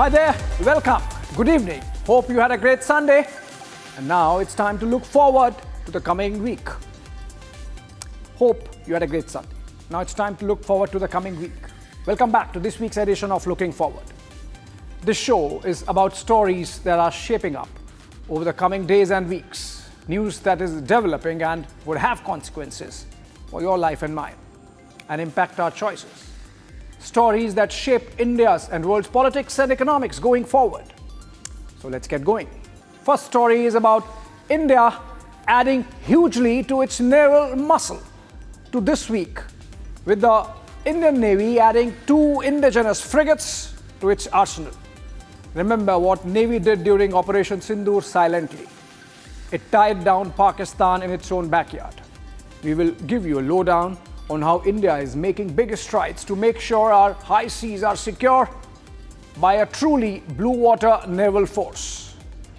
Hi there, welcome. Good evening. Hope you had a great Sunday. And now it's time to look forward to the coming week. Hope you had a great Sunday. Now it's time to look forward to the coming week. Welcome back to this week's edition of Looking Forward. This show is about stories that are shaping up over the coming days and weeks. News that is developing and would have consequences for your life and mine and impact our choices. Stories that shape India's and world's politics and economics going forward. So let's get going. First story is about India adding hugely to its naval muscle to this week, with the Indian Navy adding 2 indigenous frigates to its arsenal. Remember what Navy did during Operation Sindoor silently. It tied down Pakistan in its own backyard. We will give you a lowdown on how India is making big strides to make sure our high seas are secure by a truly blue water naval force.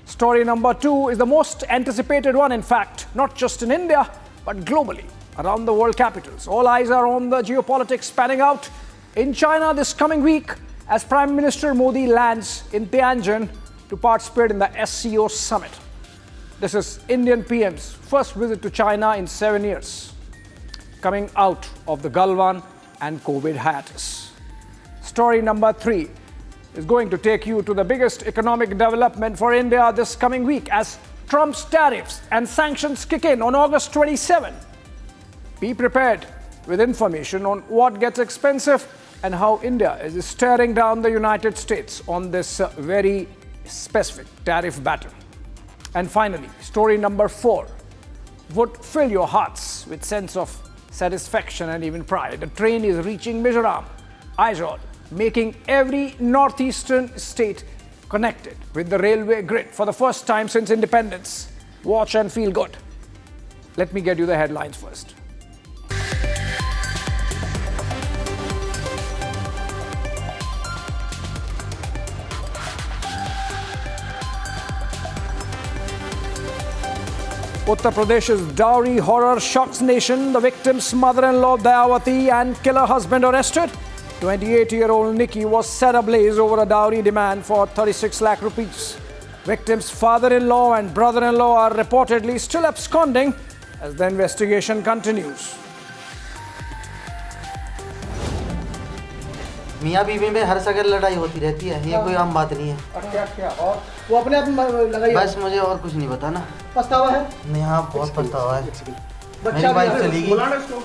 Story number 2 is the most anticipated one, in fact, not just in India, but globally, around the world capitals. All eyes are on the geopolitics panning out in China this coming week as Prime Minister Modi lands in Tianjin to participate in the SCO summit. This is Indian PM's first visit to China in 7 years, coming out of the Galwan and COVID hiatus. Story number 3 is going to take you to the biggest economic development for India this coming week as Trump's tariffs and sanctions kick in on August 27. Be prepared with information on what gets expensive and how India is staring down the United States on this very specific tariff battle. And finally, story number 4 would fill your hearts with sense of satisfaction and even pride. The train is reaching Mizoram, Aizawl, making every northeastern state connected with the railway grid for the first time since independence. Watch and feel good. Let me get you the headlines first. Uttar Pradesh's dowry horror shocks nation. The victim's mother-in-law Dayawati and killer husband arrested. 28-year-old Nikki was set ablaze over a dowry demand for 36 lakh rupees. Victim's father-in-law and brother-in-law are reportedly still absconding as the investigation continues. मियाँ बीवी में हर जगह लड़ाई होती रहती है, ये कोई आम बात नहीं है। क्या और वो अपने आप लगाई? बस मुझे और कुछ नहीं पता ना। पछतावा है? नहीं, हाँ बहुत पछतावा है। मेरी वाइफ चली गई।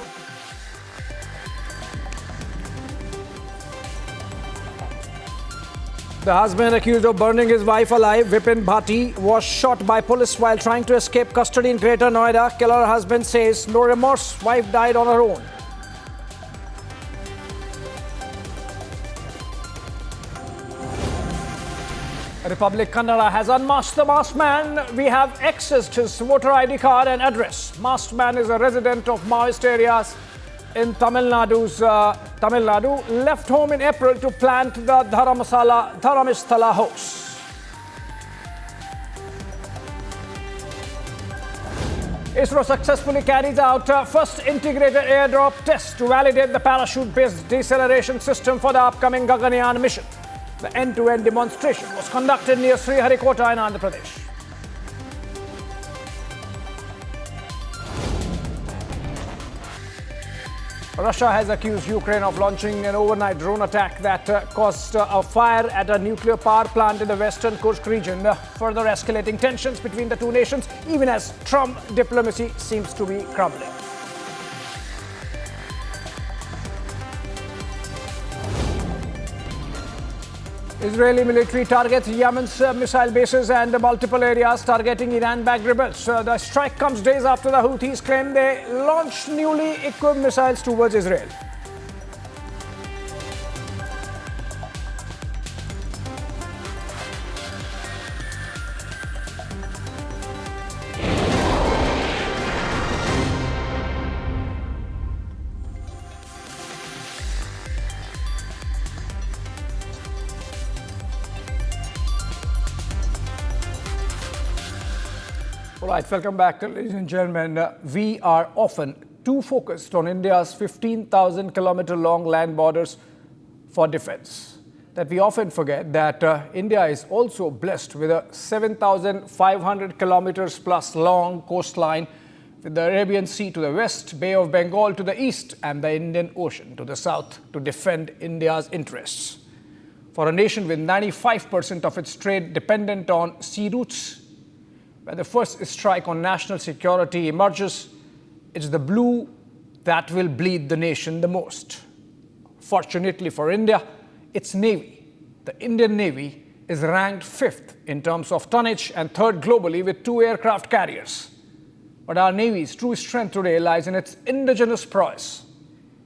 The husband accused of burning his wife alive, Vipin Bhati, was shot by police while trying to escape custody in Greater Noida. Killer husband says no remorse, wife died on her own. Republic Kannada has unmasked the masked man. We have accessed his voter ID card and address. Masked man is a resident of Maoist areas in Tamil Nadu, left home in April to plant the Dharamisthala house. ISRO successfully carries out first integrated airdrop test to validate the parachute-based deceleration system for the upcoming Gaganyaan mission. The end-to-end demonstration was conducted near Sriharikota in Andhra Pradesh. Russia has accused Ukraine of launching an overnight drone attack that caused a fire at a nuclear power plant in the western Kursk region, further escalating tensions between the two nations, even as Trump diplomacy seems to be crumbling. Israeli military targets Yemen's missile bases and multiple areas targeting Iran-backed rebels. The strike comes days after the Houthis claim they launched newly equipped missiles towards Israel. All right, welcome back, ladies and gentlemen. We are often too focused on India's 15,000-kilometer long land borders for defense. that we often forget that India is also blessed with a 7,500 kilometers plus long coastline with the Arabian Sea to the west, Bay of Bengal to the east, and the Indian Ocean to the south to defend India's interests. For a nation with 95% of its trade dependent on sea routes, when the first strike on national security emerges, it's the blue that will bleed the nation the most. Fortunately for India, its Navy, the Indian Navy, is ranked 5th in terms of tonnage and 3rd globally with 2 aircraft carriers. But our Navy's true strength today lies in its indigenous prowess,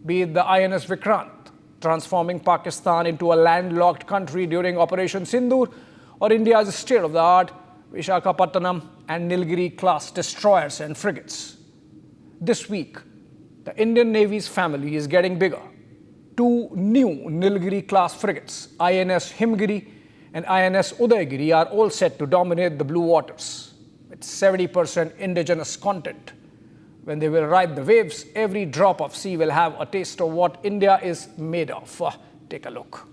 be it the INS Vikrant, transforming Pakistan into a landlocked country during Operation Sindoor, or India's state-of-the-art Visakhapatnam and Nilgiri-class destroyers and frigates. This week, the Indian Navy's family is getting bigger. 2 new Nilgiri-class frigates, INS Himgiri and INS Udaygiri, are all set to dominate the blue waters with 70% indigenous content. When they will ride the waves, every drop of sea will have a taste of what India is made of. Take a look.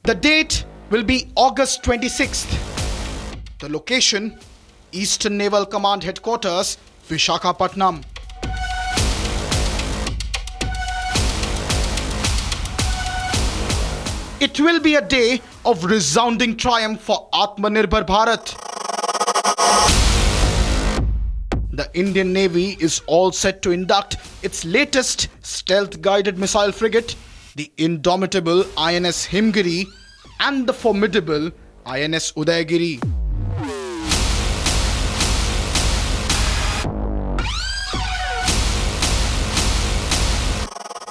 The date will be August 26th. The location, Eastern Naval Command Headquarters, Visakhapatnam. It will be a day of resounding triumph for Atmanirbhar Bharat. The Indian Navy is all set to induct its latest stealth-guided missile frigate, the indomitable INS Himgiri, and the formidable INS Udaygiri.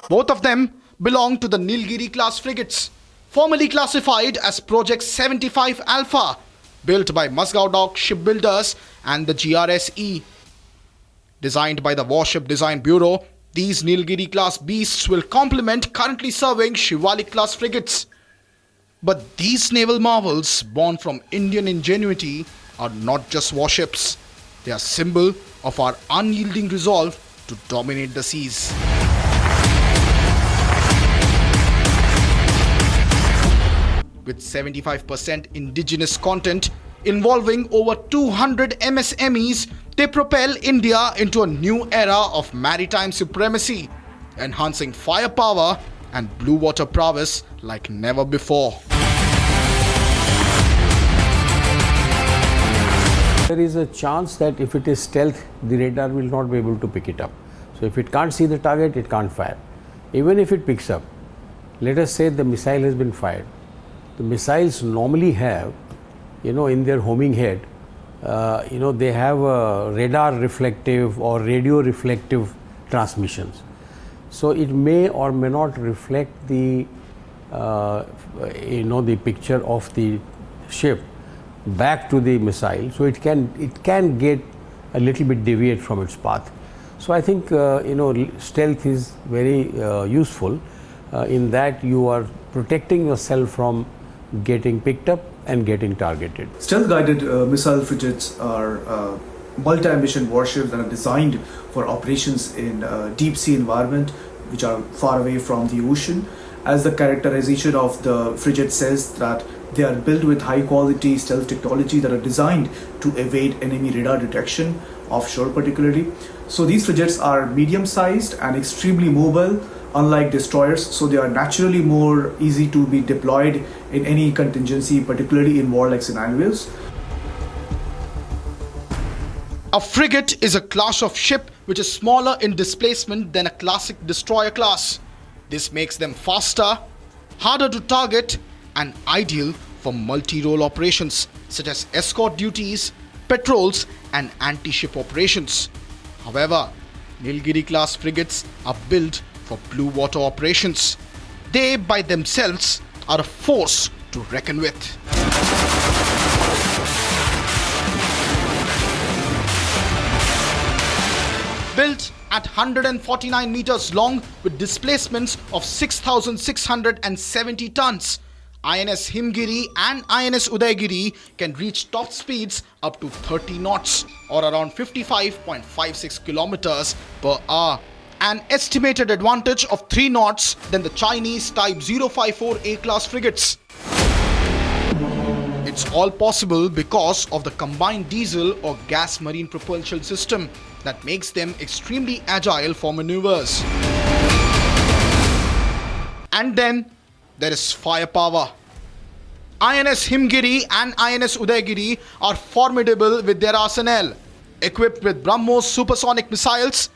Both of them belong to the Nilgiri class frigates, formerly classified as Project 75 Alpha, built by Musgao Dock Shipbuilders and the GRSE. Designed by the Warship Design Bureau, these Nilgiri class beasts will complement currently serving Shivalik class frigates. But these naval marvels, born from Indian ingenuity, are not just warships. They are symbol of our unyielding resolve to dominate the seas. With 75% indigenous content involving over 200 MSMEs, they propel India into a new era of maritime supremacy, enhancing firepower and blue water prowess like never before. There is a chance that if it is stealth, the radar will not be able to pick it up. So if it can't see the target, it can't fire. Even if it picks up, let us say the missile has been fired. The missiles normally have, in their homing head, they have radar reflective or radio reflective transmissions. So it may or may not reflect the, the picture of the ship back to the missile. So it can get a little bit deviate from its path. So I think stealth is very useful in that you are protecting yourself from getting picked up and getting targeted. Stealth-guided missile frigates are multi-mission warships that are designed for operations in deep sea environment, which are far away from the ocean. As the characterization of the frigate says, that they are built with high-quality stealth technology that are designed to evade enemy radar detection, offshore particularly. So these frigates are medium-sized and extremely mobile, unlike destroyers, so they are naturally more easy to be deployed in any contingency, particularly in warlike scenarios. A frigate is a class of ship which is smaller in displacement than a classic destroyer class. This makes them faster, harder to target, and ideal for multi-role operations such as escort duties, patrols, and anti-ship operations. However, Nilgiri-class frigates are built for blue water operations. They, by themselves, are a force to reckon with. Built at 149 meters long with displacements of 6,670 tons, INS Himgiri and INS Udaygiri can reach top speeds up to 30 knots or around 55.56 kilometers per hour. An estimated advantage of 3 knots than the Chinese Type 054A class frigates. It's all possible because of the combined diesel or gas marine propulsion system that makes them extremely agile for maneuvers. And then there is firepower. INS Himgiri and INS Udaygiri are formidable with their arsenal. Equipped with BrahMos supersonic missiles,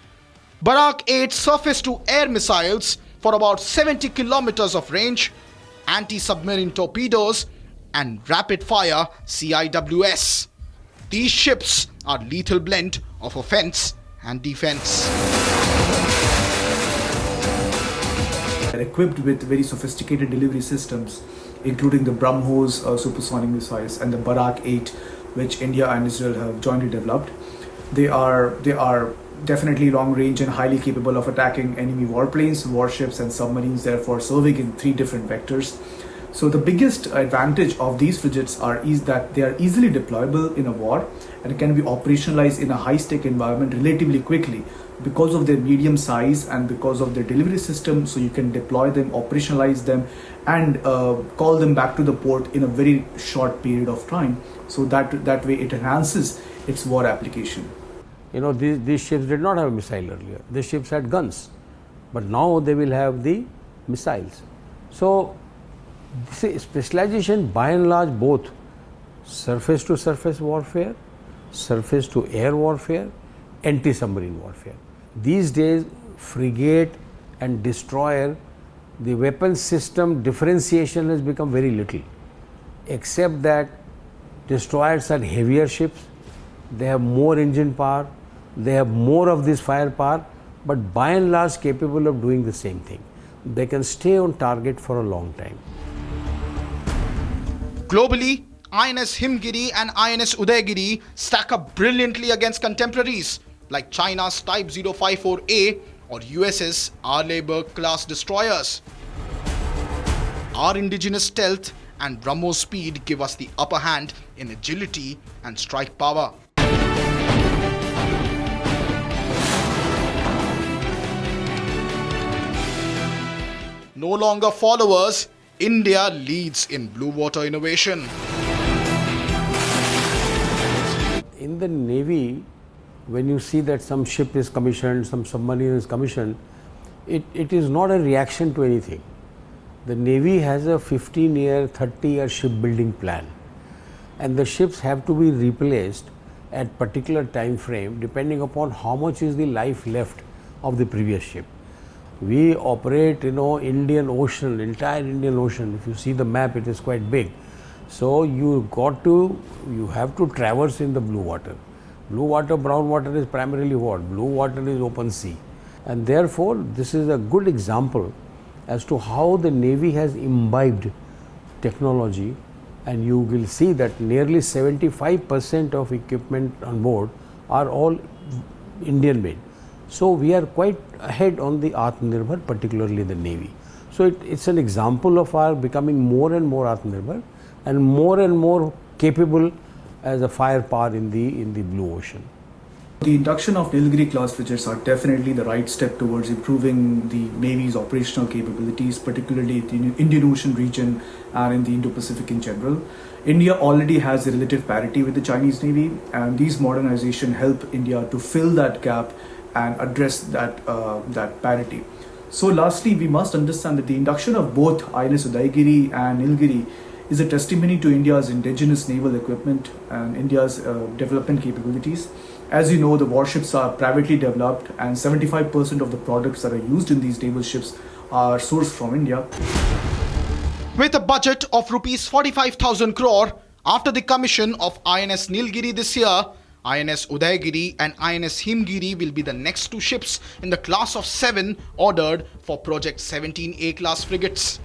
Barak 8 surface-to-air missiles for about 70 kilometers of range, anti-submarine torpedoes, and rapid-fire CIWS. These ships are lethal blend of offense and defense. They're equipped with very sophisticated delivery systems, including the BrahMos supersonic missiles and the Barak 8, which India and Israel have jointly developed. They are definitely long range and highly capable of attacking enemy warplanes, warships, and submarines, therefore serving in 3 different vectors. So the biggest advantage of these frigates is that they are easily deployable in a war and can be operationalized in a high-stake environment relatively quickly because of their medium size and because of their delivery system. So you can deploy them, operationalize them, and call them back to the port in a very short period of time. So that way it enhances its war application. You know, these ships did not have a missile earlier. These ships had guns, but now they will have the missiles. So this specialization, by and large, both surface to surface warfare, surface to air warfare, anti-submarine warfare. These days, frigate and destroyer, the weapon system differentiation has become very little, except that destroyers are heavier ships, they have more engine power, they have more of this firepower, but by and large capable of doing the same thing. They can stay on target for a long time. Globally, INS Himgiri and INS Udaygiri stack up brilliantly against contemporaries like China's Type 054A or USS R-Labor class destroyers. Our indigenous stealth and BrahMos speed give us the upper hand in agility and strike power. No longer followers, India leads in blue water innovation. In the Navy, when you see that some ship is commissioned, some submarine is commissioned, it is not a reaction to anything. The Navy has a 15-year, 30-year shipbuilding plan, and the ships have to be replaced at particular time frame depending upon how much is the life left of the previous ship. We operate, Indian Ocean, entire Indian Ocean. If you see the map, it is quite big. So you have to traverse in the blue water. Blue water, brown water is primarily what? Blue water is open sea. And therefore, this is a good example as to how the Navy has imbibed technology, and you will see that nearly 75% of equipment on board are all Indian made. So we are quite ahead on the Atmanirbhar, particularly the Navy. So it's an example of our becoming more and more Atmanirbhar and more capable as a firepower in the blue ocean. The induction of Nilgiri class frigates are definitely the right step towards improving the Navy's operational capabilities, particularly in the Indian Ocean region and in the Indo-Pacific in general. India already has a relative parity with the Chinese Navy, and these modernization help India to fill that gap and address that parity. So lastly, we must understand that the induction of both INS Udaygiri and Nilgiri is a testimony to India's indigenous naval equipment and India's development capabilities. As you know, the warships are privately developed, and 75% of the products that are used in these naval ships are sourced from India. With a budget of rupees 45,000 crore, After the commission of INS Nilgiri this year, INS Udaygiri and INS Himgiri will be the next two ships in the class of 7 ordered for Project 17A class frigates,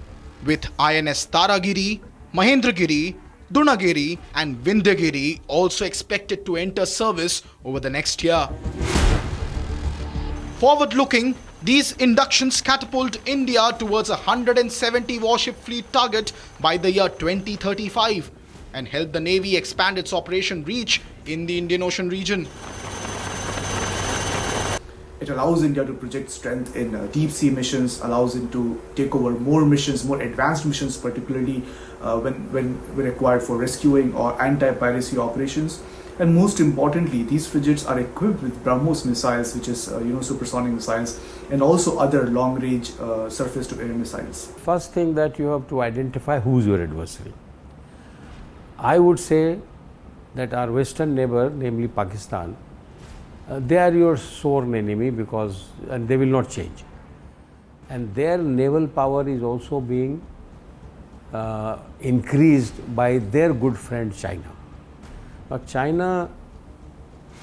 with INS Taragiri, Mahendragiri, Durnagiri and Vindhyagiri also expected to enter service over the next year. Forward-looking, these inductions catapult India towards a 170 warship fleet target by the year 2035 and help the Navy expand its operation reach in the Indian Ocean region. It allows India to project strength in deep sea missions, allows it to take over more missions, more advanced missions, particularly when required for rescuing or anti-piracy operations. And most importantly, these frigates are equipped with BrahMos missiles, which is supersonic missiles, and also other long-range surface-to-air missiles. First thing that you have to identify who is your adversary. I would say that our western neighbor, namely Pakistan, they are your sworn enemy and they will not change. And their naval power is also being increased by their good friend China. Now, China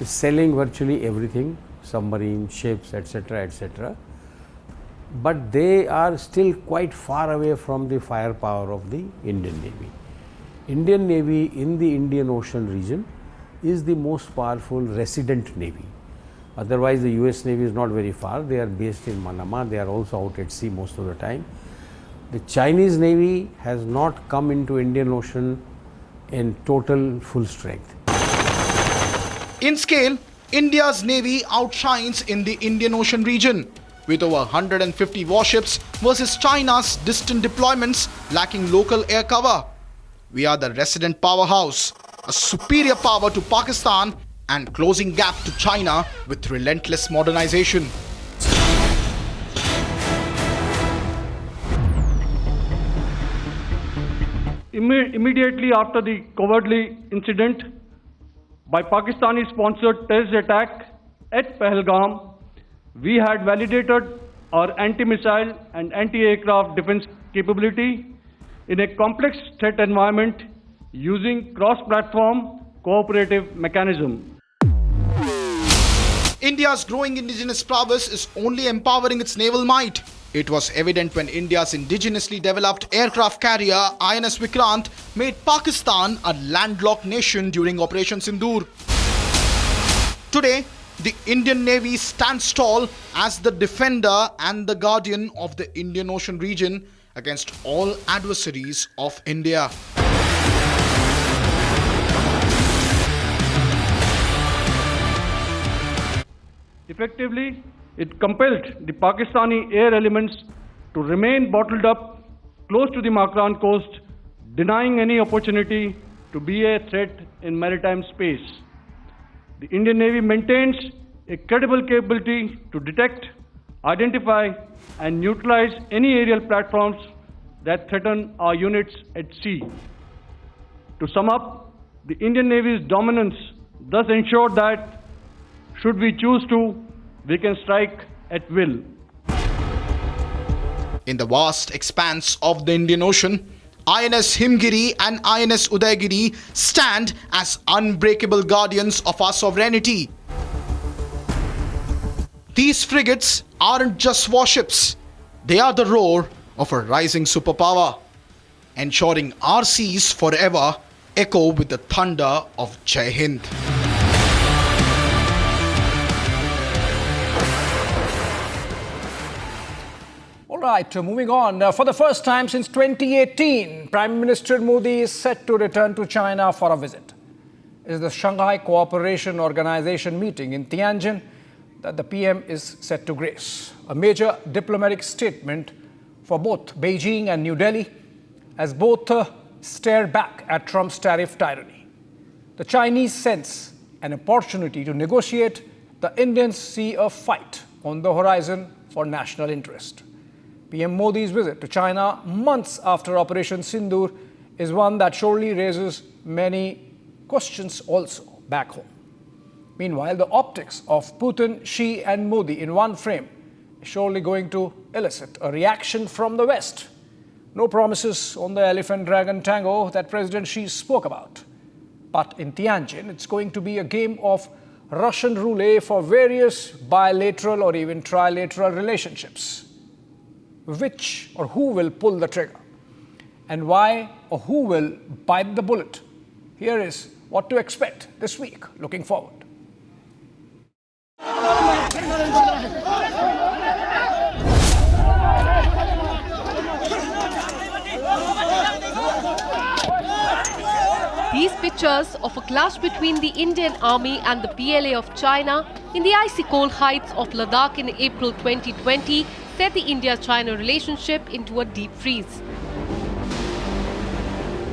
is selling virtually everything, submarine, ships, etc., etc. But they are still quite far away from the firepower of the Indian Navy. Indian Navy in the Indian Ocean region is the most powerful resident navy. Otherwise, the US Navy is not very far. They are based in Manama. They are also out at sea most of the time. The Chinese Navy has not come into Indian Ocean in total full strength. In scale, India's Navy outshines in the Indian Ocean region, with over 150 warships versus China's distant deployments lacking local air cover. We are the resident powerhouse, a superior power to Pakistan and closing gap to China with relentless modernization. Immediately after the cowardly incident by Pakistani-sponsored terrorist attack at Pahalgam, we had validated our anti-missile and anti-aircraft defense capability in a complex threat environment using cross-platform cooperative mechanism. India's growing indigenous prowess is only empowering its naval might. It was evident when India's indigenously developed aircraft carrier INS Vikrant made Pakistan a landlocked nation during Operation Sindoor. Today, the Indian Navy stands tall as the defender and the guardian of the Indian Ocean region against all adversaries of India. Effectively, it compelled the Pakistani air elements to remain bottled up close to the Makran coast, denying any opportunity to be a threat in maritime space. The Indian Navy maintains a credible capability to detect, identify, and neutralize any aerial platforms that threaten our units at sea. To sum up, the Indian Navy's dominance thus ensured that, should we choose to, we can strike at will. In the vast expanse of the Indian Ocean, INS Himgiri and INS Udaygiri stand as unbreakable guardians of our sovereignty. These frigates aren't just warships, they are the roar of a rising superpower, ensuring our seas forever echo with the thunder of Jai Hind. All right, moving on. For the first time since 2018, Prime Minister Modi is set to return to China for a visit. It is the Shanghai Cooperation Organization meeting in Tianjin that the PM is set to grace. A major diplomatic statement for both Beijing and New Delhi, as both stare back at Trump's tariff tyranny. The Chinese sense an opportunity to negotiate. The Indians see a fight on the horizon for national interest. PM Modi's visit to China months after Operation Sindoor is one that surely raises many questions also back home. Meanwhile, the optics of Putin, Xi and Modi in one frame is surely going to elicit a reaction from the West. No promises on the elephant-dragon tango that President Xi spoke about. But in Tianjin, it's going to be a game of Russian roulette for various bilateral or even trilateral relationships. Which or who will pull the trigger? And why or who will bite the bullet? Here is what to expect this week. Looking forward. These pictures of a clash between the Indian Army and the PLA of China in the icy cold heights of Ladakh in April 2020 set the India-China relationship into a deep freeze.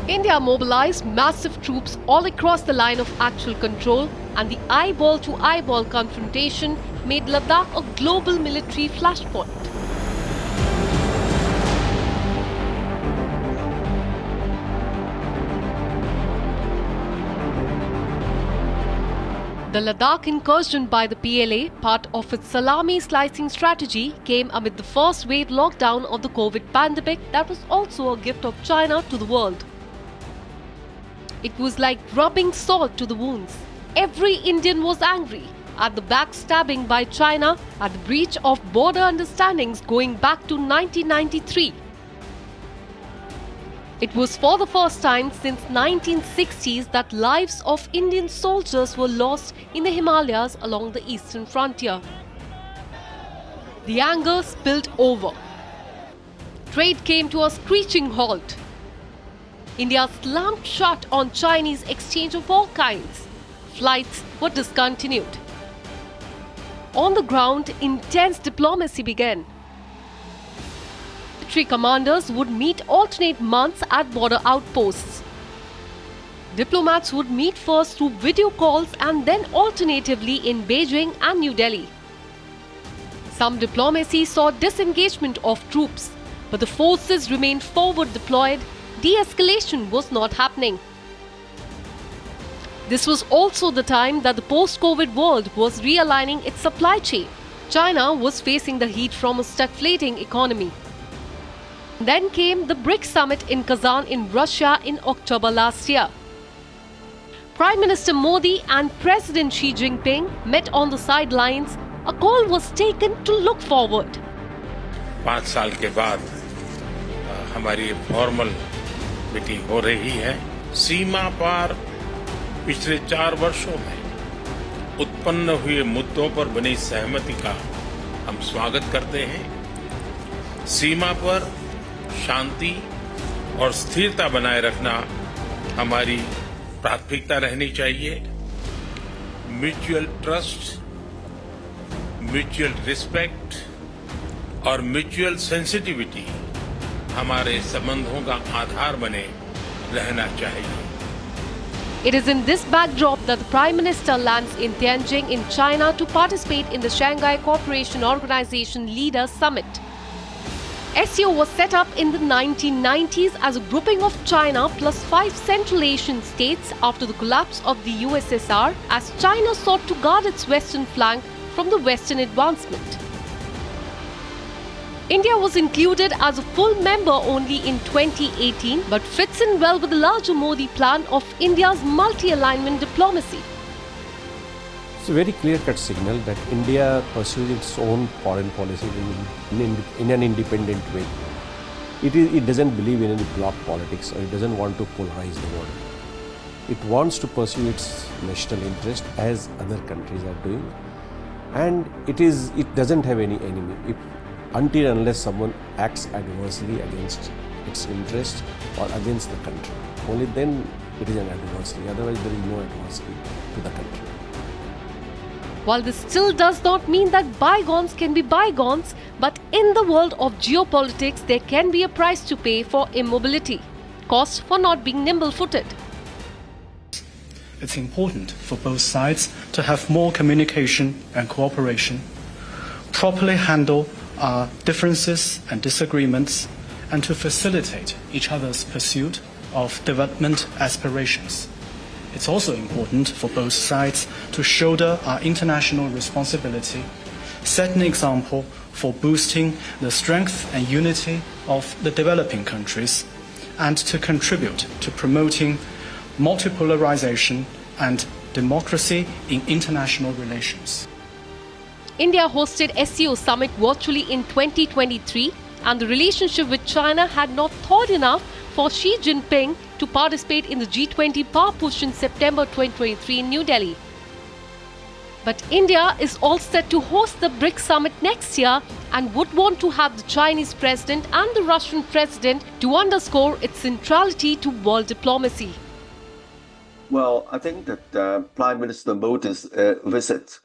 India mobilized massive troops all across the line of actual control, and the eyeball-to-eyeball confrontation made Ladakh a global military flashpoint. The Ladakh incursion by the PLA, part of its salami slicing strategy, came amid the first wave lockdown of the COVID pandemic that was also a gift of China to the world. It was like rubbing salt to the wounds. Every Indian was angry at the backstabbing by China, at the breach of border understandings going back to 1993. It was for the first time since 1960s that lives of Indian soldiers were lost in the Himalayas along the eastern frontier. The anger spilled over. Trade came to a screeching halt. India slammed shut on Chinese exchange of all kinds. Flights were discontinued. On the ground, intense diplomacy began. Military commanders would meet alternate months at border outposts. Diplomats would meet first through video calls and then alternatively in Beijing and New Delhi. Some diplomacy saw disengagement of troops, but the forces remained forward deployed. De-escalation was not happening. This was also the time that the post-COVID world was realigning its supply chain. China was facing the heat from a stagflating economy. Then came the BRICS summit in Kazan in Russia in October last year. Prime Minister Modi and President Xi Jinping met on the sidelines. A call was taken to look forward. 5 साल के बाद हमारी formal meeting हो रही है। सीमा पार पिछले 4 वर्षों में उत्पन्न हुए मुद्दों पर बनी सहमति का हम स्वागत करते हैं। सीमा पर शांति और स्थिरता बनाए रखना हमारी प्राथमिकता रहनी चाहिए। म्यूचुअल ट्रस्ट, म्यूचुअल रिस्पेक्ट और म्यूचुअल सेंसिटिविटी हमारे संबंधों का आधार बने रहना चाहिए। It is in this backdrop that the Prime Minister lands in Tianjin in China to participate in the Shanghai Cooperation Organization Leaders Summit. SCO was set up in the 1990s as a grouping of China plus 5 Central Asian states after the collapse of the USSR, as China sought to guard its western flank from the Western advancement. India was included as a full member only in 2018, but fits in well with the larger Modi plan of India's multi-alignment diplomacy. It's a very clear-cut signal that India pursues its own foreign policy in an independent way. It doesn't believe in any bloc politics, or it doesn't want to polarize the world. It wants to pursue its national interest as other countries are doing, and it doesn't have any enemy. Until unless someone acts adversely against its interest or against the country, only then it is an adversary. Otherwise, there is no adversary to the country. While this still does not mean that bygones can be bygones, but in the world of geopolitics, there can be a price to pay for immobility, cost for not being nimble-footed. It's important for both sides to have more communication and cooperation, properly handle our differences and disagreements, and to facilitate each other's pursuit of development aspirations. It's also important for both sides to shoulder our international responsibility, set an example for boosting the strength and unity of the developing countries and to contribute to promoting multipolarization and democracy in international relations. India hosted SCO summit virtually in 2023, and the relationship with China had not thawed enough for Xi Jinping to participate in the G20 power push in September 2023 in New Delhi. But India is all set to host the BRICS summit next year and would want to have the Chinese president and the Russian president to underscore its centrality to world diplomacy. Well, I think that Prime Minister Modi's visit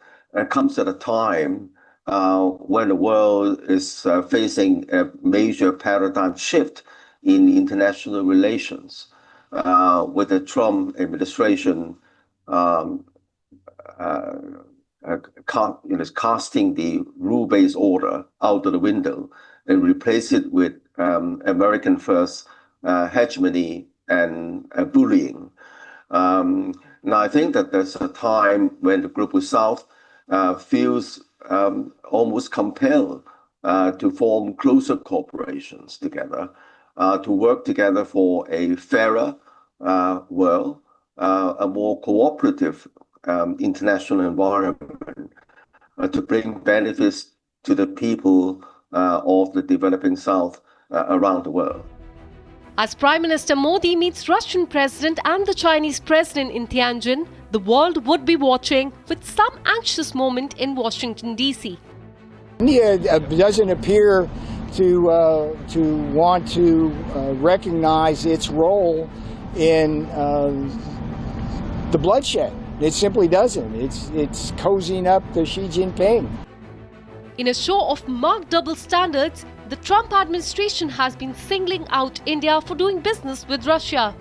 comes at a time when the world is facing a major paradigm shift in international relations, with the Trump administration casting the rule-based order out of the window and replace it with American first hegemony and bullying. Now, I think that there's a time when the Global South feels almost compelled to form closer corporations together, to work together for a fairer world, a more cooperative international environment, to bring benefits to the people of the developing South around the world. As Prime Minister Modi meets Russian President and the Chinese President in Tianjin, the world would be watching with some anxious moment in Washington, D.C. India doesn't appear to want to recognize its role in the bloodshed. It simply doesn't. It's cozying up to Xi Jinping. In a show of marked double standards, the Trump administration has been singling out India for doing business with Russia.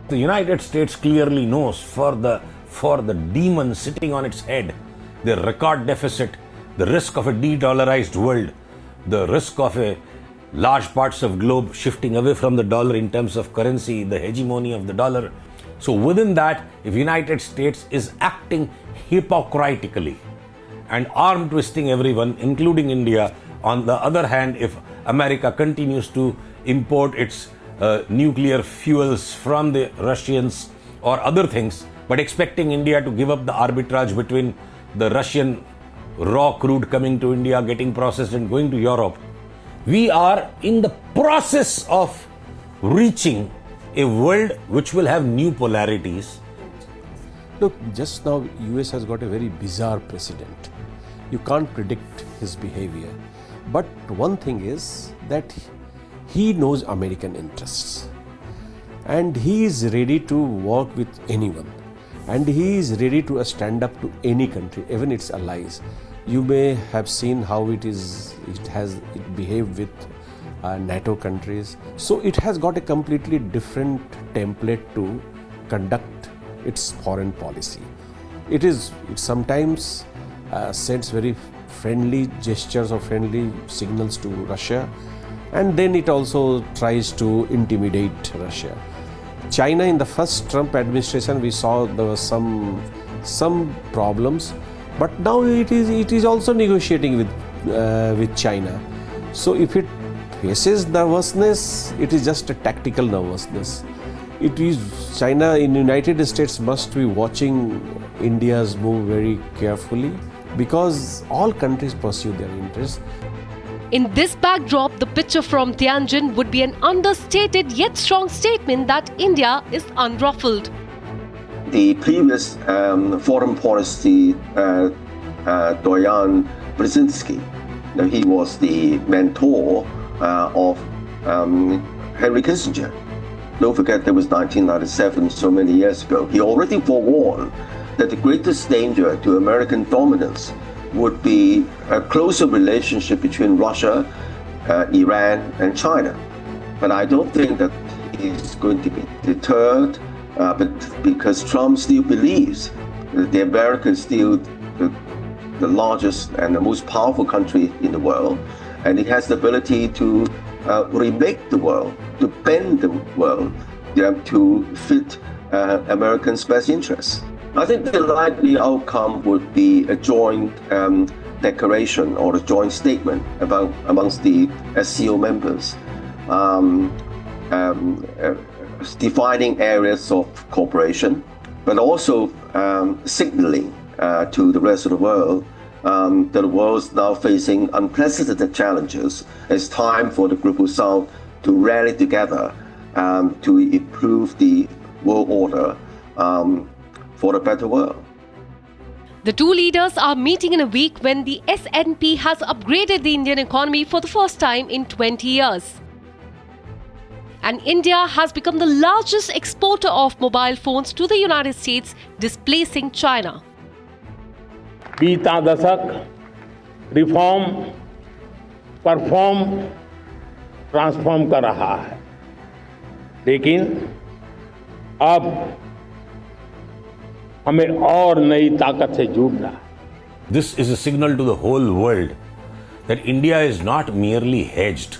The United States clearly knows for the demon sitting on its head, the record deficit, the risk of a de-dollarized world, the risk of a large parts of globe shifting away from the dollar in terms of currency, the hegemony of the dollar. So within that, if United States is acting hypocritically and arm twisting everyone, including India, on the other hand, if America continues to import its nuclear fuels from the Russians or other things, but expecting India to give up the arbitrage between the Russian raw crude coming to India, getting processed and going to Europe, we are in the process of reaching a world which will have new polarities. Look, just now US has got a very bizarre president. You can't predict his behavior. But one thing is that he knows American interests. And he is ready to work with anyone. And he is ready to stand up to any country, even its allies. You may have seen how it behaved with NATO countries. So it has got a completely different template to conduct its foreign policy. It sometimes sends very friendly gestures or friendly signals to Russia, and then it also tries to intimidate Russia. China, in the first Trump administration, we saw there was some problems, but now it is also negotiating with China. So if it faces nervousness, it is just a tactical nervousness. It is China in United States must be watching India's move very carefully, because all countries pursue their interests. In this backdrop, the picture from Tianjin would be an understated yet strong statement that India is unruffled. The previous foreign policy Doyan Brzezinski, he was the mentor of Henry Kissinger. Don't forget, that was 1997, so many years ago. He already forewarned that the greatest danger to American dominance would be a closer relationship between Russia, Iran, and China. But I don't think that he's going to be deterred, but because Trump still believes that the America is still the largest and the most powerful country in the world, and it has the ability to remake the world, to bend the world, to fit Americans' best interests. I think the likely outcome would be a joint declaration or a joint statement amongst the SCO members, defining areas of cooperation, but also signaling to the rest of the world that the world is now facing unprecedented challenges. It's time for the Global South to rally together to improve the world order for a better world. The two leaders are meeting in a week when the S&P has upgraded the Indian economy for the first time in 20 years. And India has become the largest exporter of mobile phones to the United States, displacing China. बीता दशक reform perform transform कर रहा है, लेकिन अब हमें और नई ताकत से जुड़ना है. This is a signal to the whole world that India is not merely hedged,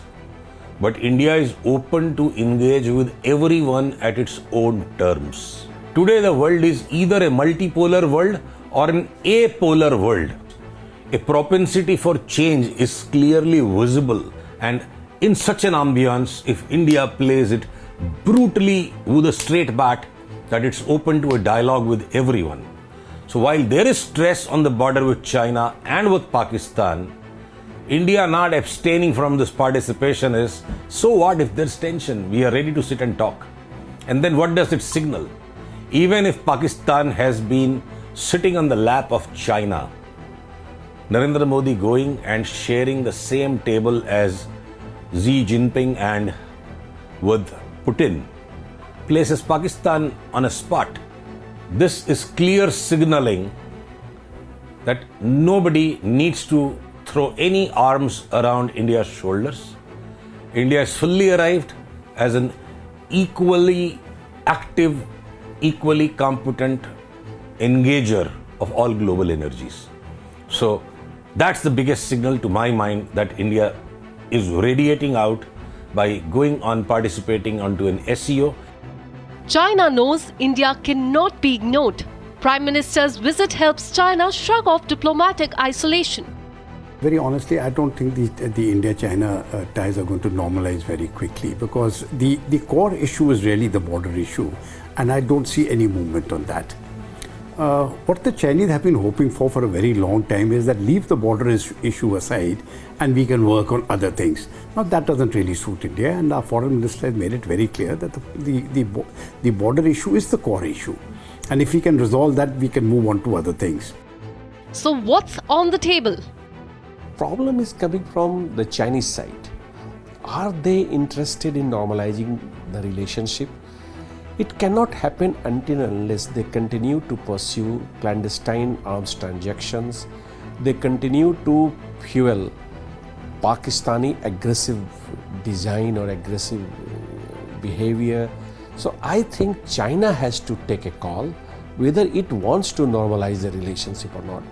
but India is open to engage with everyone at its own terms. Today the world is either a multipolar world or an apolar world. A propensity for change is clearly visible, and in such an ambience, if India plays it brutally with a straight bat, that it's open to a dialogue with everyone. So while there is stress on the border with China and with Pakistan, India not abstaining from this participation is, so what if there's tension? We are ready to sit and talk. And then what does it signal? Even if Pakistan has been sitting on the lap of China, Narendra Modi going and sharing the same table as Xi Jinping and with Putin places Pakistan on a spot. This is clear signaling that nobody needs to throw any arms around India's shoulders. India is fully arrived as an equally active, equally competent engager of all global energies. So that's the biggest signal to my mind that India is radiating out by going on participating onto an SCO. China knows India cannot be ignored. Prime Minister's visit helps China shrug off diplomatic isolation. Very honestly, I don't think the India-China ties are going to normalize very quickly, because the core issue is really the border issue, and I don't see any movement on that. What the Chinese have been hoping for a very long time is that leave the border issue aside and we can work on other things. Now that doesn't really suit India, and our foreign minister has made it very clear that the border issue is the core issue. And if we can resolve that, we can move on to other things. So what's on the table? Problem is coming from the Chinese side. Are they interested in normalizing the relationship? It cannot happen until unless they continue to pursue clandestine arms transactions. They continue to fuel Pakistani aggressive design or aggressive behavior. So I think China has to take a call whether it wants to normalize the relationship or not.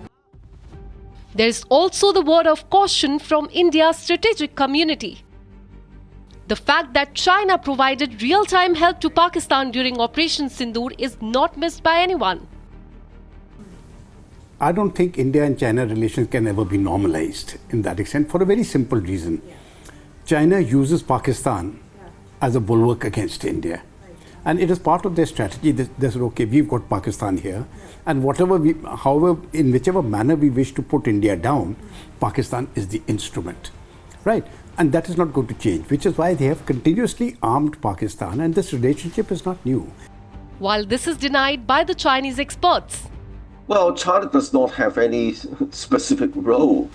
There is also the word of caution from India's strategic community. The fact that China provided real-time help to Pakistan during Operation Sindoor is not missed by anyone. I don't think India and China relations can ever be normalized in that extent, for a very simple reason. China uses Pakistan as a bulwark against India. And it is part of their strategy that they said, okay, we've got Pakistan here, and however, in whichever manner we wish to put India down, Pakistan is the instrument, right? And that is not going to change, which is why they have continuously armed Pakistan, and this relationship is not new. While this is denied by the Chinese experts. Well, China does not have any specific role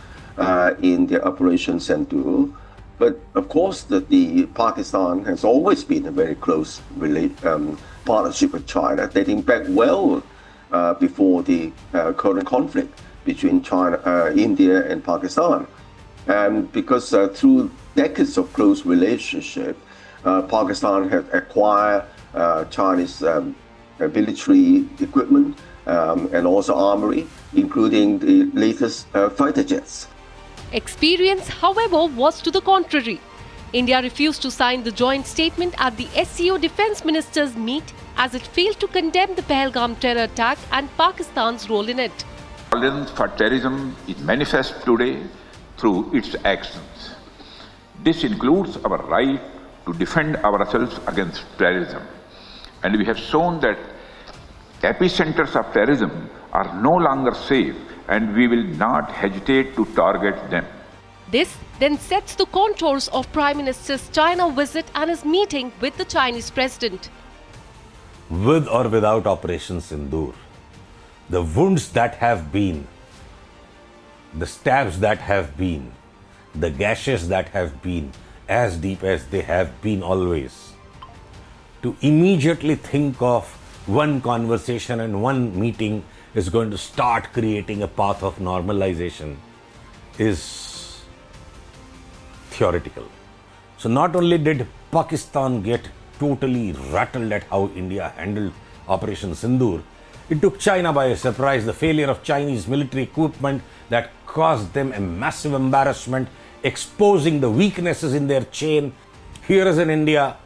in the Operation Sindoor. But of course, the Pakistan has always been a very close partnership with China, dating back well before the current conflict between India and Pakistan. And because through decades of close relationship, Pakistan had acquired Chinese military equipment and also armory, including the latest fighter jets. Experience, however, was to the contrary. India refused to sign the joint statement at the SCO Defence Ministers meet as it failed to condemn the Pahalgam terror attack and Pakistan's role in it. Tolerance for terrorism is manifest today through its actions. This includes our right to defend ourselves against terrorism. And we have shown that epicenters of terrorism are no longer safe, and we will not hesitate to target them. This then sets the contours of Prime Minister's China visit and his meeting with the Chinese president. With or without Operation Sindoor, the wounds that have been, the stabs that have been, the gashes that have been as deep as they have been always, to immediately think of one conversation and one meeting is going to start creating a path of normalization is theoretical. So not only did Pakistan get totally rattled at how India handled Operation Sindoor, it took China by surprise. The failure of Chinese military equipment that caused them a massive embarrassment, exposing the weaknesses in their chain. Here is an India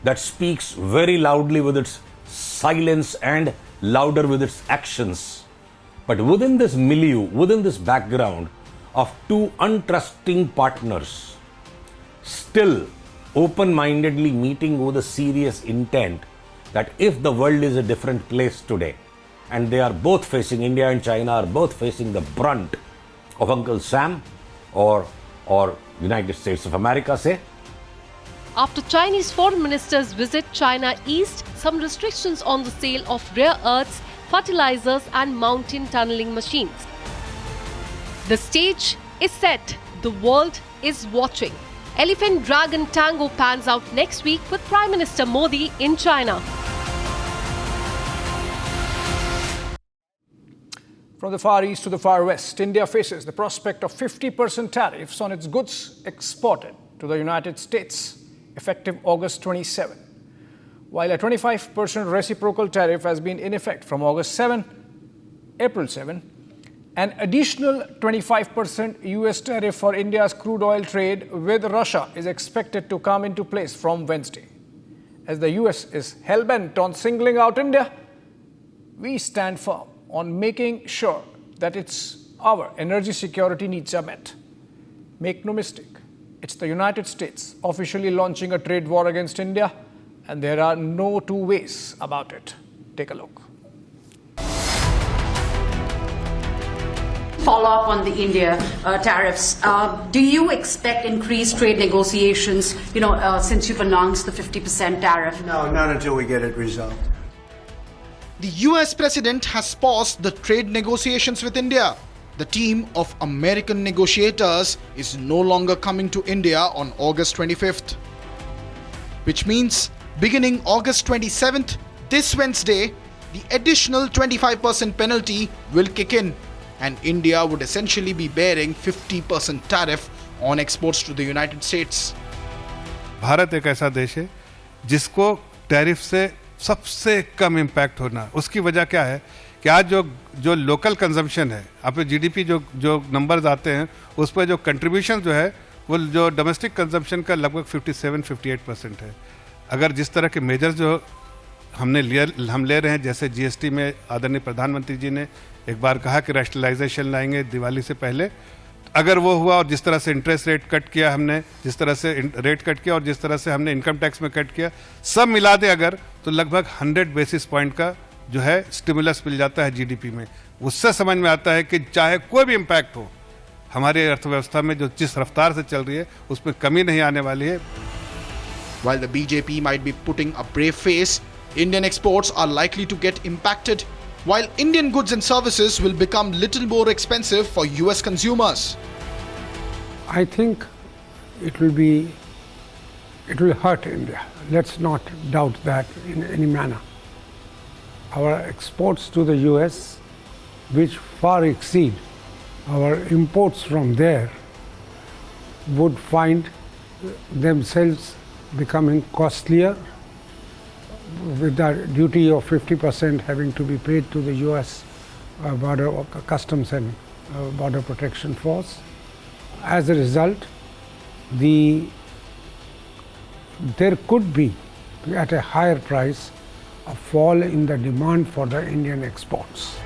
that speaks very loudly with its silence and louder with its actions. But within this milieu, within this background of two untrusting partners, still open-mindedly meeting with a serious intent that if the world is a different place today, and they are both facing, India and China are both facing the brunt of Uncle Sam or United States of America, say. After Chinese foreign ministers visit, China eased some restrictions on the sale of rare earths, fertilizers and mountain tunneling machines. The stage is set. The world is watching. Elephant Dragon Tango pans out next week with Prime Minister Modi in China. From the Far East to the Far West, India faces the prospect of 50% tariffs on its goods exported to the United States, effective August 27. While a 25% reciprocal tariff has been in effect from April 7, an additional 25% US tariff for India's crude oil trade with Russia is expected to come into place from Wednesday. As the US is hell-bent on singling out India, we stand firm on making sure that our energy security needs are met. Make no mistake, it's the United States officially launching a trade war against India, and there are no two ways about it. Take a look. Follow up on the India tariffs. Do you expect increased trade negotiations, since you've announced the 50% tariff? No, not until we get it resolved. The US president has paused the trade negotiations with India. The team of American negotiators is no longer coming to India on August 25th. Which means, beginning August 27th, this Wednesday, the additional 25% penalty will kick in, and India would essentially be bearing 50% tariff on exports to the United States. Bharat एक ऐसा देश है जिसको tariff से सबसे कम impact होना। उसकी वजह क्या है कि आज जो लोकल कंजम्पशन है, आप जीडीपी जो नंबर्स आते हैं उस पर जो कंट्रीब्यूशन जो है वो जो डोमेस्टिक कंजम्पशन का लगभग 57-58% है। अगर जिस तरह के मेजर्स जो हम ले रहे हैं, जैसे जीएसटी में आदरणीय प्रधानमंत्री जी ने एक बार कहा कि रैशनलाइजेशन लाएंगे दिवाली से पहले, अगर वो हुआ और जिस तरह से इंटरेस्ट रेट कट किया हमने, जिस तरह से रेट कट किया और जिस तरह से हमने इनकम टैक्स में कट किया, सब मिला दे अगर तो लगभग 100 बेसिस पॉइंट का जो है स्टिमुलस मिल जाता है जीडीपी में। उससे समझ में आता है कि चाहे कोई भी इम्पैक्ट हो, हमारी अर्थव्यवस्था में जो जिस रफ्तार से चल रही है उसमें कमी नहीं आने वाली है। While the BJP might be putting a brave face, Indian exports are likely to get impacted, while Indian goods and services will become little more expensive for US consumers. I think it will hurt India. Let's not doubt that in any manner. Our exports to the US, which far exceed our imports from there, would find themselves becoming costlier, with the duty of 50% having to be paid to the US Border Customs and Border Protection Force. As a result, there could be, at a higher price, a fall in the demand for the Indian exports.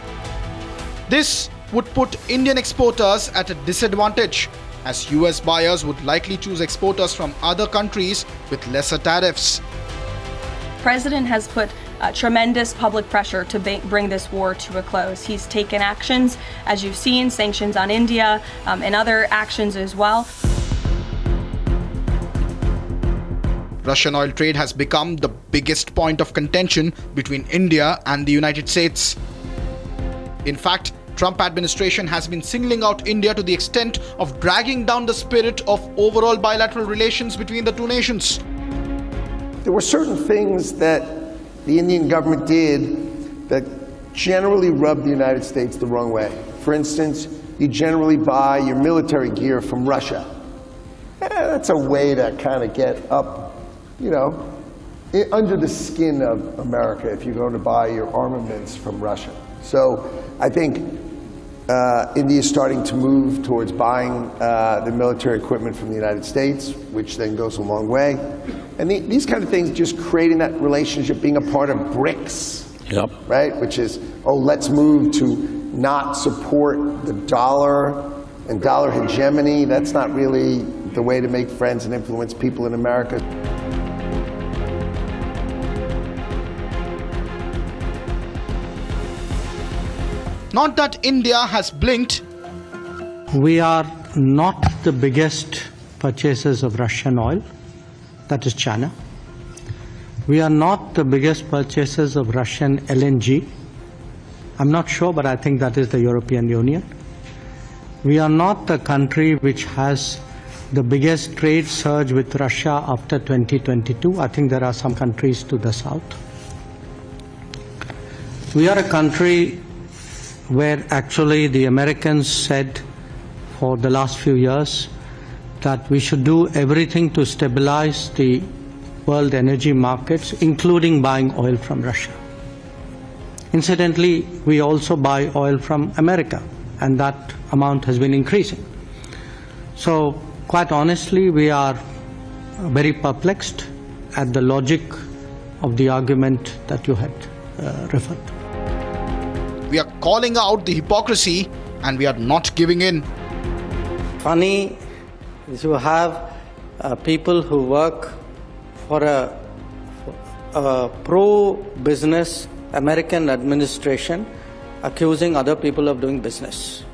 This would put Indian exporters at a disadvantage, as US buyers would likely choose exporters from other countries with lesser tariffs. The President has put tremendous public pressure to bring this war to a close. He's taken actions, as you've seen, sanctions on India and other actions as well. Russian oil trade has become the biggest point of contention between India and the United States. In fact, Trump administration has been singling out India to the extent of dragging down the spirit of overall bilateral relations between the two nations. There were certain things that the Indian government did that generally rubbed the United States the wrong way. For instance, you generally buy your military gear from Russia. That's a way to kind of get up, under the skin of America if you go to buy your armaments from Russia. So I think India is starting to move towards buying the military equipment from the United States, which then goes a long way. And these kind of things, just creating that relationship, being a part of BRICS, right? Which is, let's move to not support the dollar and dollar hegemony. That's not really the way to make friends and influence people in America. Not that India has blinked. We are not the biggest purchasers of Russian oil. That is China. We are not the biggest purchasers of Russian LNG. I'm not sure, but I think that is the European Union. We are not the country which has the biggest trade surge with Russia after 2022. I think there are some countries to the south. We are a country where actually the Americans said for the last few years that we should do everything to stabilize the world energy markets, including buying oil from Russia. Incidentally, we also buy oil from America, and that amount has been increasing. So, quite honestly, we are very perplexed at the logic of the argument that you had referred to. We are calling out the hypocrisy and we are not giving in. Funny is you have people who work for a pro-business American administration accusing other people of doing business.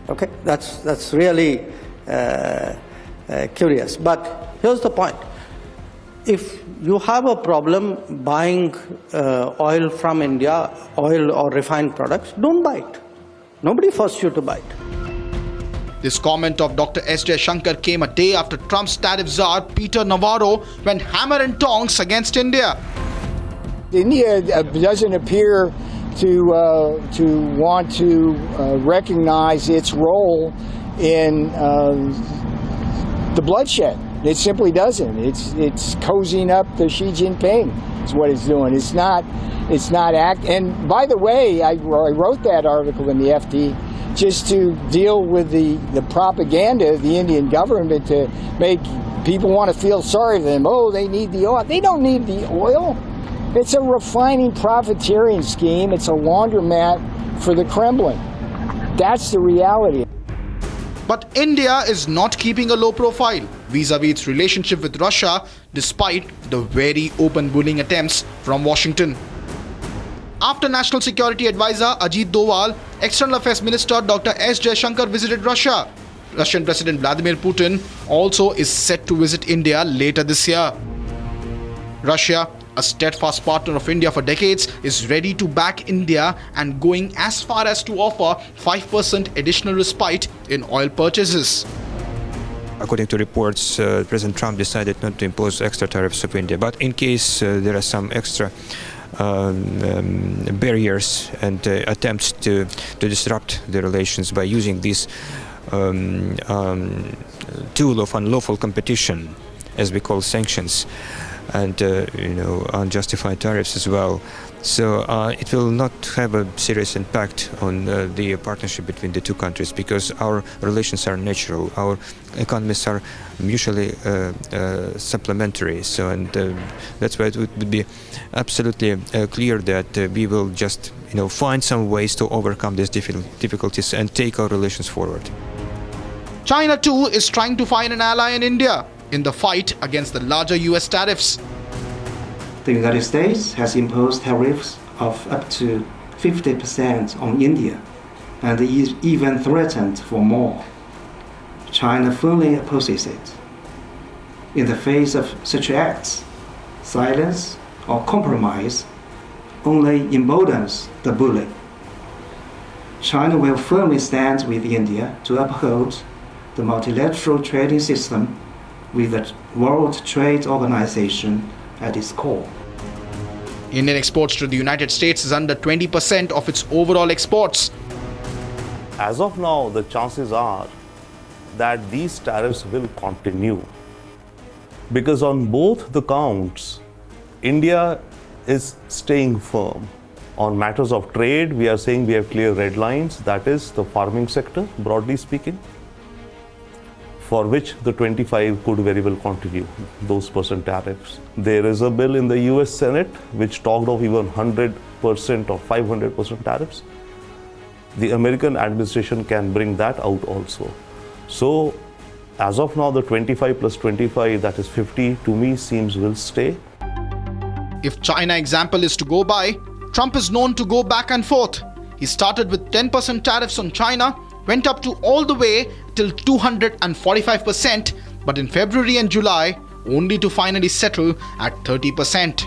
Okay, that's really curious. But here's the point. If you have a problem buying oil from India, oil or refined products, don't buy it. Nobody forced you to buy it. This comment of Dr. S. Jaishankar came a day after Trump's tariff czar Peter Navarro went hammer and tongs against India. India doesn't appear to want to recognize its role in the bloodshed. It simply doesn't. It's cozying up to Xi Jinping. Is what it's doing. It's not act. And by the way, I wrote that article in the FT just to deal with the propaganda of the Indian government to make people want to feel sorry for them. Oh, they need the oil. They don't need the oil. It's a refining profiteering scheme. It's a laundromat for the Kremlin. That's the reality. But India is not keeping a low profile vis-a-vis its relationship with Russia, despite the very open bullying attempts from Washington. After National Security Advisor Ajit Doval, External Affairs Minister Dr. S. Jaishankar visited Russia. Russian President Vladimir Putin also is set to visit India later this year. Russia, a steadfast partner of India for decades, is ready to back India and going as far as to offer 5% additional respite in oil purchases. According to reports, President Trump decided not to impose extra tariffs of India. But in case there are some extra barriers and attempts to disrupt the relations by using this tool of unlawful competition, as we call sanctions, and unjustified tariffs as well, So it will not have a serious impact on the partnership between the two countries because our relations are natural. Our economies are mutually supplementary. So, and that's why it would be absolutely clear that we will just, find some ways to overcome these difficulties and take our relations forward. China too is trying to find an ally in India in the fight against the larger US tariffs. The United States has imposed tariffs of up to 50% on India and even threatened for more. China firmly opposes it. In the face of such acts, silence or compromise only emboldens the bully. China will firmly stand with India to uphold the multilateral trading system with the World Trade Organization at its core. Indian exports to the United States is under 20% of its overall exports. As of now, the chances are that these tariffs will continue. Because on both the counts, India is staying firm. On matters of trade, we are saying we have clear red lines, that is the farming sector, broadly speaking, for which the 25 could very well continue, those % tariffs. There is a bill in the US Senate which talked of even 100% or 500% tariffs. The American administration can bring that out also. So, as of now, the 25 plus 25, that is 50, to me seems will stay. If China example is to go by, Trump is known to go back and forth. He started with 10% tariffs on China, went up to all the way till 245%, but in February and July, only to finally settle at 30%.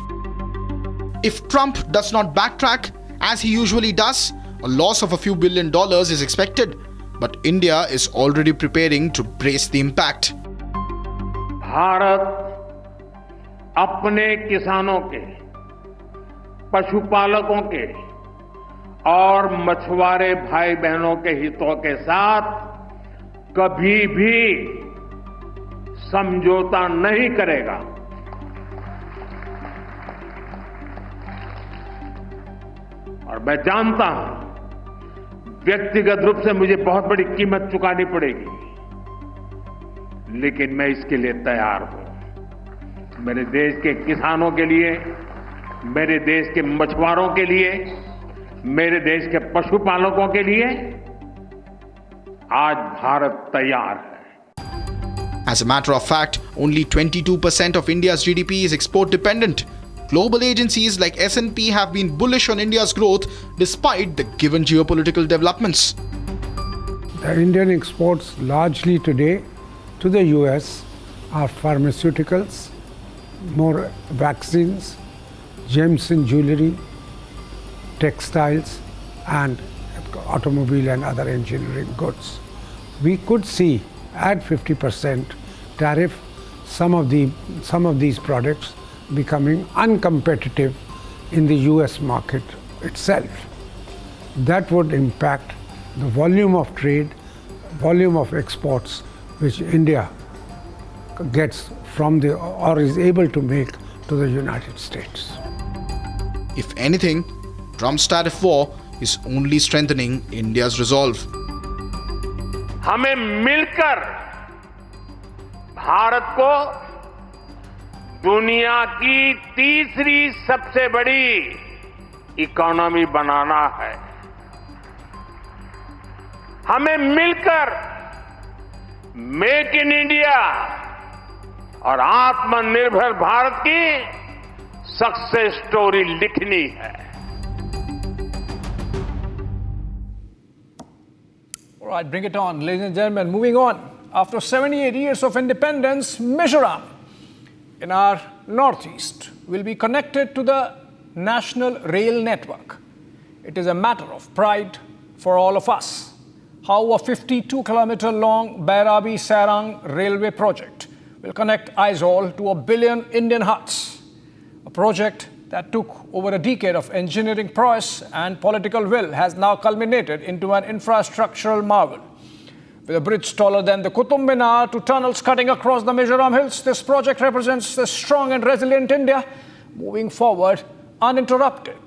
If Trump does not backtrack, as he usually does, a loss of a few $1 billion is expected. But India is already preparing to brace the impact. Bharat अपने किसानों के, पशुपालकों के और मछुआरे भाई बहनों के हितों के साथ कभी भी समझौता नहीं करेगा। और मैं जानता हूं, व्यक्तिगत रूप से मुझे बहुत बड़ी कीमत चुकानी पड़ेगी, लेकिन मैं इसके लिए तैयार हूं। मेरे देश के किसानों के लिए, मेरे देश के मछुआरों के लिए, मेरे देश के पशुपालकों के लिए आज भारत तैयार है। As a matter of fact, only 22% of India's GDP is export dependent. Global agencies like S&P have been bullish on India's growth despite the given geopolitical developments. The Indian exports largely today to the US are pharmaceuticals, more vaccines, gems and jewelry, textiles, and automobile and other engineering goods. We could see at 50% tariff some of these products becoming uncompetitive in the US market itself. That would impact the volume of trade, volume of exports which India gets from or is able to make to the United States. If anything, Trump's tariff war is only strengthening India's resolve. हमें मिलकर भारत को दुनिया की तीसरी सबसे बड़ी economy बनाना है। हमें मिलकर मेक इन इंडिया और आत्मनिर्भर भारत की सक्सेस स्टोरी लिखनी है। All right, bring it on, ladies and gentlemen. Moving on. After 78 years of independence, Mizoram in our northeast will be connected to the national rail network. It is a matter of pride for all of us. How a 52-kilometer long Bairabi-Sarang railway project will connect Aizawl to 1 billion Indian huts. A project that took over a decade of engineering prowess and political will has now culminated into an infrastructural marvel. With a bridge taller than the Qutub Minar to tunnels cutting across the Mizoram hills, this project represents a strong and resilient India moving forward uninterrupted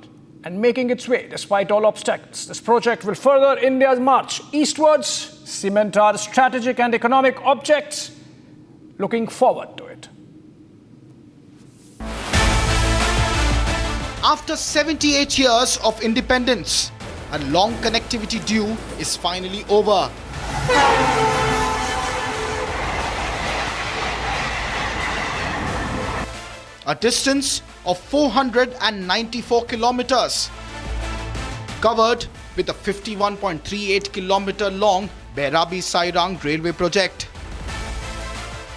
and making its way despite all obstacles. This project will further India's march eastwards, cement our strategic and economic objects. Looking forward to it. After 78 years of independence, a long connectivity due is finally over. A distance of 494 kilometers, covered with a 51.38 kilometer long Bairabi-Sairang railway project.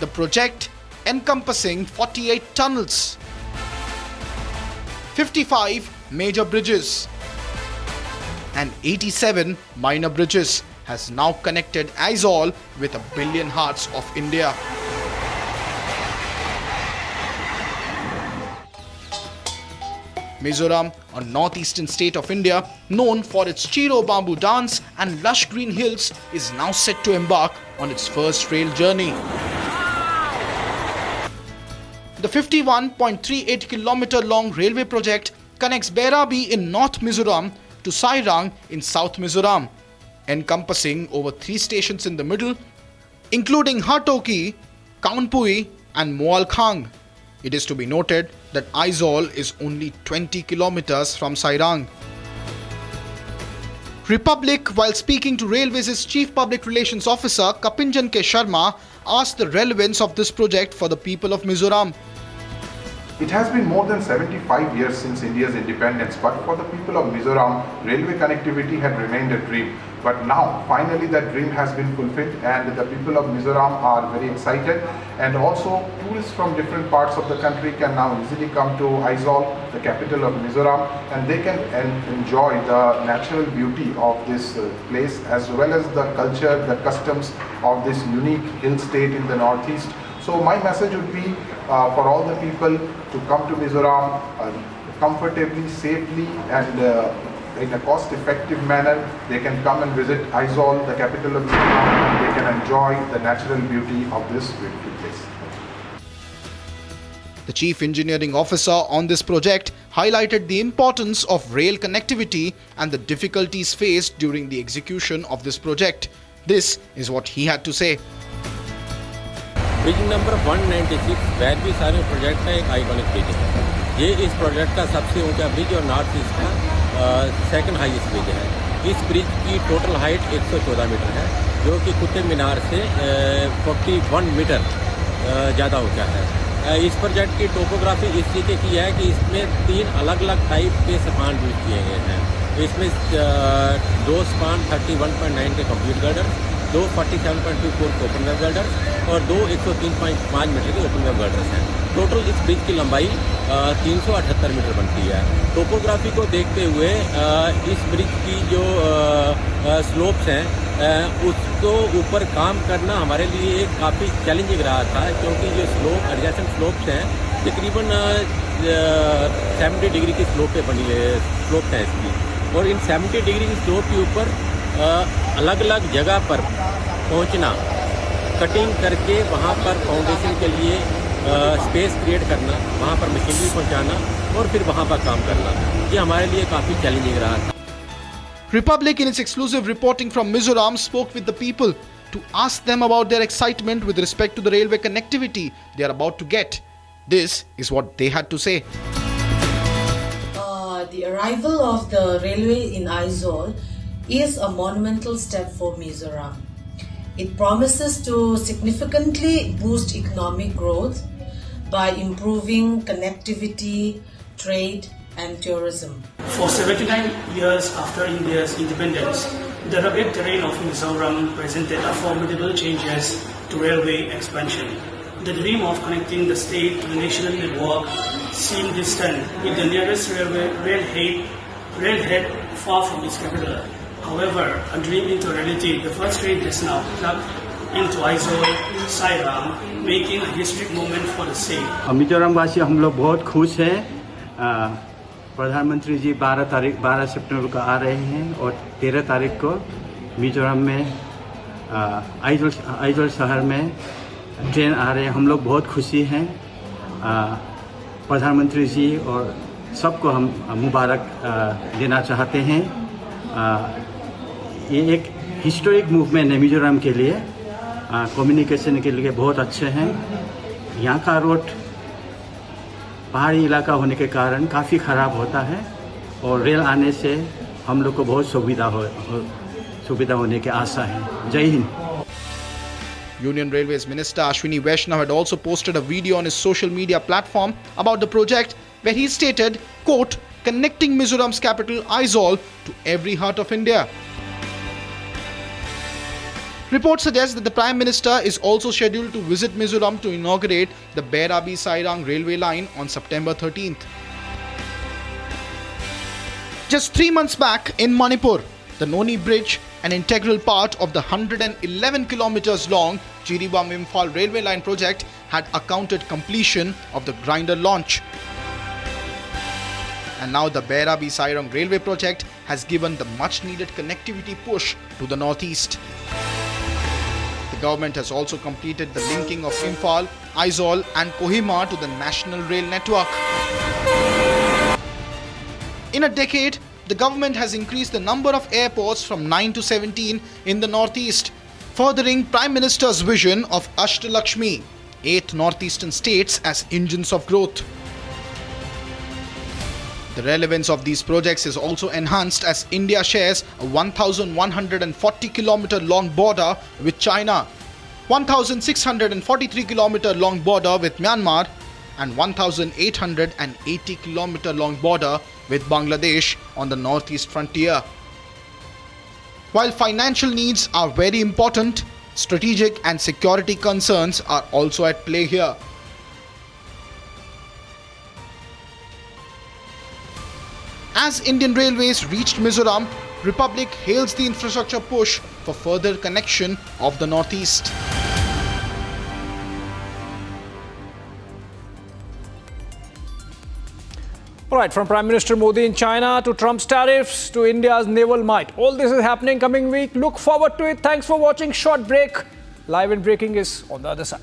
The project encompassing 48 tunnels, 55 major bridges and 87 minor bridges has now connected Aizawl with 1 billion hearts of India. Mizoram, a northeastern state of India known for its Chiro bamboo dance and lush green hills, is now set to embark on its first rail journey. The 51.38 kilometer long railway project connects Bairabi in North Mizoram to Sairang in South Mizoram, encompassing over 3 stations in the middle, including Hatoki, Kaunpui and Moalkhang. It is to be noted that Aizawl is only 20 kilometers from Sairang. Republic, while speaking to Railways' Chief Public Relations Officer Kapinjan K. Sharma, asked the relevance of this project for the people of Mizoram. It has been more than 75 years since India's independence, but for the people of Mizoram, railway connectivity had remained a dream. But now, finally, that dream has been fulfilled and the people of Mizoram are very excited. And also, tourists from different parts of the country can now easily come to Aizawl, the capital of Mizoram, and they can enjoy the natural beauty of this place as well as the culture, the customs of this unique hill state in the northeast. So my message would be for all the people to come to Mizoram comfortably, safely and in a cost-effective manner. They can come and visit Aizawl, the capital of Mizoram, and they can enjoy the natural beauty of this beautiful place. The Chief Engineering Officer on this project highlighted the importance of rail connectivity and the difficulties faced during the execution of this project. This is what he had to say. Bridge number 196 Bairabi Sairang project का एक iconic bridge है। ये इस project का सबसे ऊंचा bridge और north east का सेकंड हाईएस्ट ब्रिज है। इस ब्रिज की टोटल हाइट 114 मीटर है, जो कि कुतुब मीनार से 41 मीटर ज़्यादा ऊंचा है। इस प्रोजेक्ट की टोपोग्राफी इस तरीके की है कि इसमें 3 अलग अलग टाइप के स्पान यूज किए गए हैं। इसमें 2 स्पान 31.9 के कंप्लीट गर्डर, 2 47.24 के ओपन वेब गर्डर्स और 2 103.5 मीटर के ओपन वेब गर्डर्स हैं। टोटल इस ब्रिज की लंबाई 378 मीटर बनती है। टोपोग्राफी को देखते हुए इस ब्रिज की जो स्लोप्स हैं उसको ऊपर काम करना हमारे लिए काफ़ी चैलेंजिंग रहा था, क्योंकि जो स्लोप एडजेसेंट स्लोप्स हैं तकरीबन 70 डिग्री की स्लोप पे बनी स्लोप है इसकी, और इन 70 डिग्री की स्लोप के ऊपर अलग अलग जगह पर पहुंचना, कटिंग करके वहां पर फाउंडेशन के लिए स्पेस क्रिएट करना, वहां पर मशीनरी पहुंचाना और फिर वहां पर काम करना, ये हमारे लिए काफ़ी चैलेंजिंग रहा था। Republic, in its exclusive reporting from Mizoram, spoke with the people to ask them about their excitement with respect to the railway connectivity they are about to get. This is what they had to say. The arrival of the railway in Aizawl is a monumental step for Mizoram. It promises to significantly boost economic growth by improving connectivity, trade and tourism. For 79 years after India's independence, the rugged terrain of Mizoram presented formidable changes to railway expansion. The dream of connecting the state to the national network seemed distant, with the nearest railhead far from its capital. However, a dream into reality, the first train is now plugged into Aizawl, Sairang, making a historic moment for the state. Mizoram वासी हम लोग बहुत खुश हैं। प्रधानमंत्री जी 12 सितंबर को आ रहे हैं और 13 तारीख को मिजोरम में आइजोल शहर में ट्रेन आ रहे हैं। हम लोग बहुत खुशी हैं। प्रधानमंत्री जी और सबको हम मुबारक देना चाहते हैं। ये एक हिस्टोरिक मूवमेंट है मिजोरम के लिए, कम्युनिकेशन के लिए बहुत अच्छे हैं। यहाँ का रोड पहाड़ी इलाका होने के कारण काफ़ी ख़राब होता है और रेल आने से हम लोग को बहुत सुविधा होने की आशा है। जय Hind. Union Railways Minister Ashwini Vaishnav had also posted a video on his social media platform about the project where he stated, quote, connecting Mizoram's capital Aizawl to every heart of India. Reports suggest that the Prime Minister is also scheduled to visit Mizoram to inaugurate the Bairabi-Sairang railway line on September 13th. Just 3 months back in Manipur, the Noni Bridge, an integral part of the 111 kilometers long Jiribam-Imphal railway line project, had accounted completion of the grinder launch. And now the Bairabi-Sairang railway project has given the much-needed connectivity push to the northeast. The government has also completed the linking of Imphal, Aizawl and Kohima to the national rail network. In a decade, the government has increased the number of airports from 9 to 17 in the northeast, furthering Prime Minister's vision of Ashtalakshmi, 8 northeastern states as engines of growth. The relevance of these projects is also enhanced as India shares a 1,140-kilometer long border with China, 1,643-kilometer long border with Myanmar, and 1,880-kilometer long border with Bangladesh on the northeast frontier. While financial needs are very important, strategic and security concerns are also at play here. As Indian Railways reached Mizoram, Republic hails the infrastructure push for further connection of the northeast. All right, from Prime Minister Modi in China to Trump's tariffs to India's naval might. All this is happening coming week. Look forward to it. Thanks for watching. Short break. Live and breaking is on the other side.